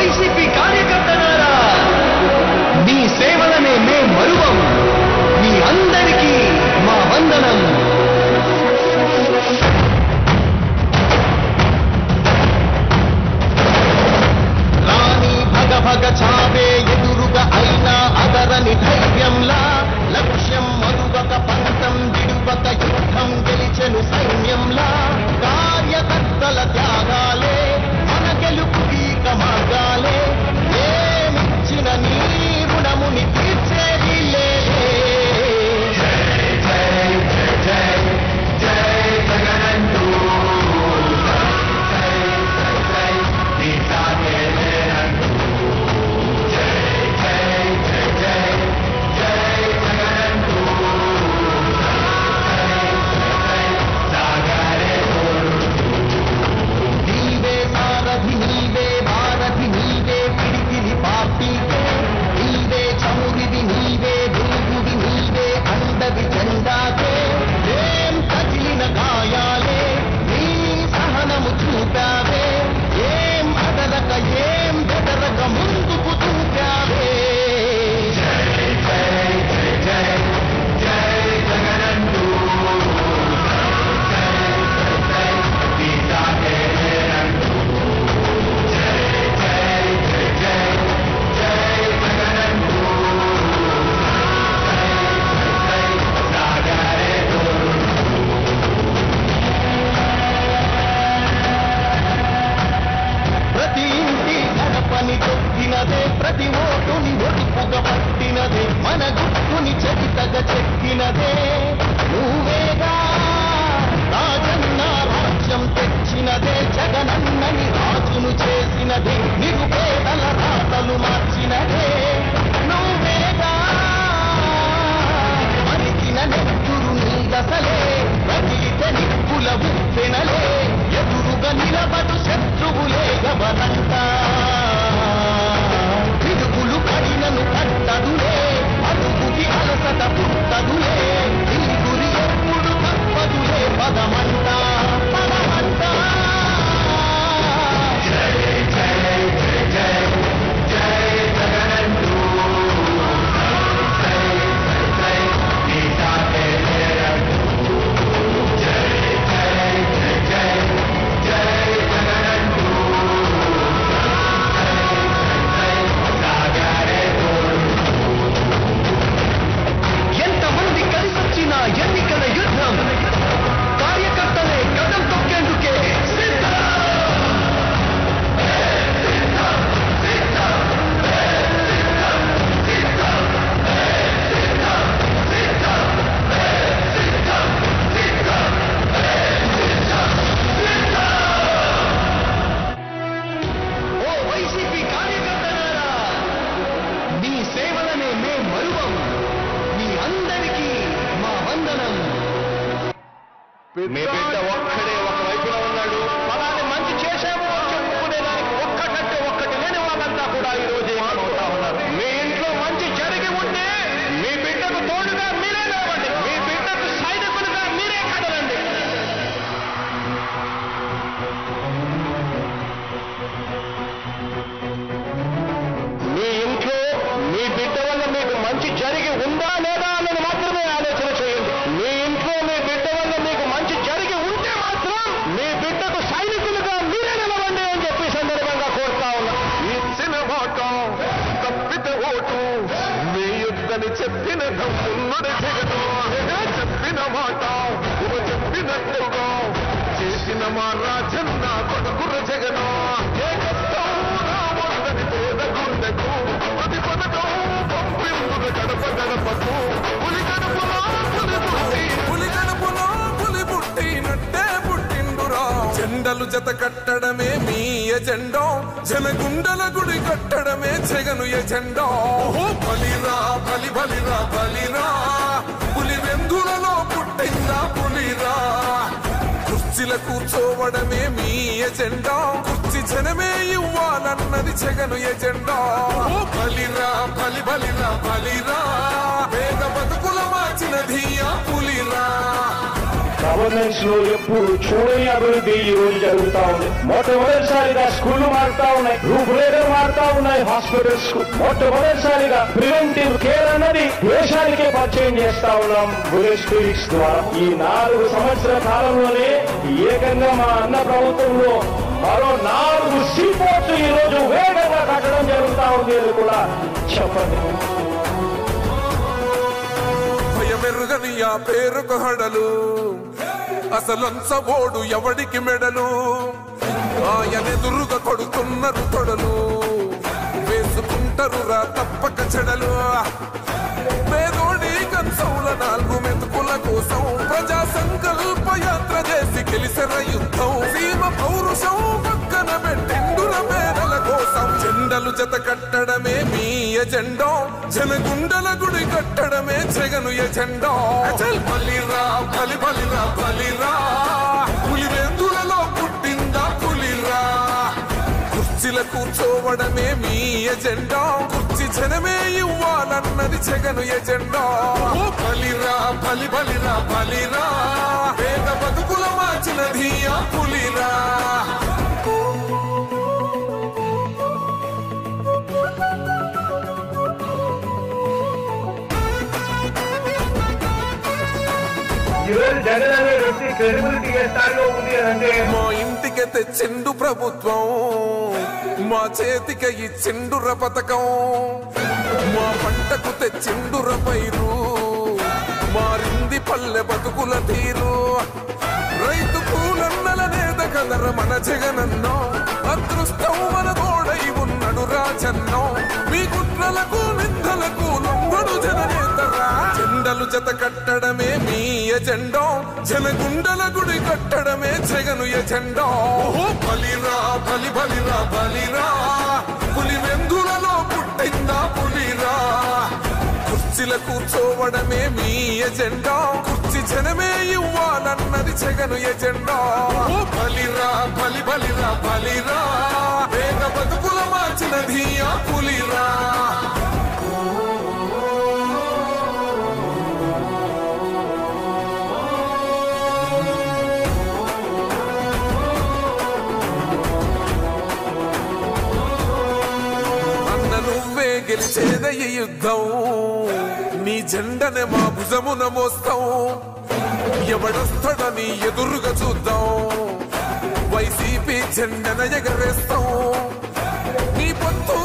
YCP కార్యకర్తలారా, మీ సేవలనే మేం మరువం. మీ అందరికీ మా వందనం. రాణి భగ భగ చావే ఎదురుగా అయినా అదరని ధైర్యంలా, లక్ష్యం మరువక పంతం విడువక యుద్ధం గెలిచెను సైన్యంలా. కార్యకర్తల త్యాగాలే మన గెలుపుకీక మార్గాలే. ఏమిచ్చిన నీ రుణముని తీర్చేది లేదే. ప్రతి ఓటుని ఒడుపుగా పట్టినదే, మన గుట్టుని చరితగా చెక్కినదే. నువ్వేగా రాజన్న రాజ్యం తెచ్చినదే, జగనన్నని రాజును చేసినదే, నిరుపేదల రాతలు మార్చినదే. నువ్వేగా మరిచిన నెత్తురు నీలసలే, రగిలిత నిప్పుల ఉప్పెనలే, ఎదురుగా నిలబడు శత్రువులే గమనంట. పిడుగులు పడినను పట్టదులే, అడుగుకి అలసట పుట్టదులే, ఈ గురి ఎప్పుడు తప్పదులే. పదమంట పదమంట. జై జై జై జై జై జగనంటూ, జై జై గీతాకే లేరంటూ, జై జై జై జై జై జగనంటూ, ఎంతమంది కలిసొచ్చిన ఎన్నికల యుద్ధం కార్యకర్తలే కదం తొక్కేందుకే సిద్ధం. ఓ వైసీపీ కార్యకర్తలారా, మీ సేవలనే మేం మరువం. మీ అందరికీ మా వందనం. మీ బిడ్డ ఒక్కడే ఒక వైపున ఉన్నాడు. ఫలాన్ని మంచి చేశాము అని చెప్పుకునేదానికి ఒక్కటంటే ఒక్కటి లేని వాళ్ళంతా కూడా ఈ రోజు అవుతా ఉన్నారు. మీ ఇంట్లో మంచి జరిగి ఉంటే మీ బిడ్డకు తోడుగా మీరే లేవండి, మీ బిడ్డకు సైనికులుగా మీరే కదలండి. మీ ఇంట్లో మీ బిడ్డ వల్ల మీకు మంచి జరిగి ఉందా లేదా అన్నది మాత్రమే ఆలోచన చేయండి. మీ ఇంట్లో మీ బిడ్డ వల్ల మీకు మంచి జరిగి ఉంటే మాత్రం మీ బిడ్డకు సైనికులుగా మీరే నిలవండి అని చెప్పి సందర్భంగా కోరుతా ఉన్నా. ఇచ్చిన మాట తప్పిత ఓటు మీ యుద్ధని చెప్పిన దమ్మున్నది జగను. చెప్పిన మాట చెప్పినట్టుగా చేసిన మా రాజన్న కొడుకుల జగను. ఏ కష్టం రావద్దని పేద గుండెకు ప్రతి పథకం పంపింపుల గడప గడపకు. పులి గడపలో పులి పుట్టినట్టే పుట్టిండురా. జెండలు జత కట్టడమే మీ ఎజెండా, జనగుండల గుడి కట్టడమే జగను ఎజెండా. బలిరా బలి బలిరా బలిరా, పులి వెందులలో పుట్టిందా పులిరా. కుర్చీల కూర్చోవడమే మీ ఎజెండా, కుర్చీ జనమే ఇవ్వాలన్నది జగను ఎజెండా. బలిరా బలి బలిరా బలిరా, పేద బతుకుల మార్చినది ఆ పులిరా. గవర్నెన్స్ లో ఎప్పుడు చూడని అభివృద్ధి ఈ రోజు జరుగుతా ఉంది. మొట్టమొదటిసారిగా స్కూళ్లు మారుతా ఉన్నాయి, రూపురేఖలు మారుతా ఉన్నాయి. హాస్పిటల్స్ మొట్టమొదటిసారిగా ప్రివెంటివ్ కేర్ అన్నది దేశానికే పరిచయం చేస్తా ఉన్నాం బుల్లెట్ క్లినిక్స్ ద్వారా. ఈ 4 సంవత్సరాల కాలంలోనే ఏకంగా మా అన్న ప్రభుత్వంలో మరో 4 సీపోర్ట్స్ ఈ రోజు వేగంగా కట్టడం జరుగుతా ఉంది అని కూడా చెప్పండి. భయమెరుగని ఆ పేరుకు హడలు, అసలంచబోడు ఎవడికి మెడలు, ఆయనెదురుగా కొడుతున్నారు తొడలు, వేసుకుంటారు రా తప్పక చెడలు. పేదోడి కంచౌల 4 మెతుకుల కోసం ప్రజా సంకల్ప యాత్ర చేసి గెలిసిన యుద్ధం, సీమ పౌరుషం పక్కన పెట్టిండుల మేడల కోసం. జెండలు జత కట్టడమే మీ ఎజెండా, జనగుండల గుడి కట్టడమే జగను ఎజెండా. బలిరా బలి బలిరా బలిరా, పులివెందులలో పుట్టిందా పులిరా. కుర్చీల కూర్చోవడమే మీ ఎజెండా, కుర్చీ జనమే ఇవ్వాలన్నది జగను ఎజెండా. బలిరా బలి బలిరా బలిరా, పేద బతుకుల మార్చినది ఆ పులిరా. జగన్ అనే వ్యక్తి క్రెడిబిలిటీ ఏ స్థాయిలో ఉంది అంటే మా ఇంటికి తెచ్చిండు ప్రభుత్వం, మా చేతికి ఇచ్చిండుర పథకం, మా పంటకు తెచ్చిండుర పైరు, మారింది పల్లె బతుకుల తీరు. రైతు కూలన్నల నేత కదర మన జగనన్నో, అదృష్టం మన తోడై ఉన్నడు రాజన్నో. మీ కుట్రలకు నిందలకు లొంగడు జననేతరా. జెండలు జత కట్టడమే మీ ఎజెండా, జనగుండల గుడి కట్టడమే జగను ఎజెండా. బలిరా బలి బలిరా బలిరా, పులివెందులలో పుట్టిందా పులిరా. కుర్చీల కూర్చోవడమే మీ ఎజెండా, కుర్చీ జనమే ఇవ్వాలన్నది జగను ఎజెండా. బలిరా బలి బలిరా బలిరా, పేద బతుకుల మార్చినది ఆ పులిరా. నువ్వే గెలిచేద ఈ యుద్ధం, నీ జెండనే మా భుజమున మోస్తాం. ఎవడొస్తాడని ఎదురుగా చూద్దాం, వైసీపీ జెండన ఎగరేస్తాం. నీ పొత్తు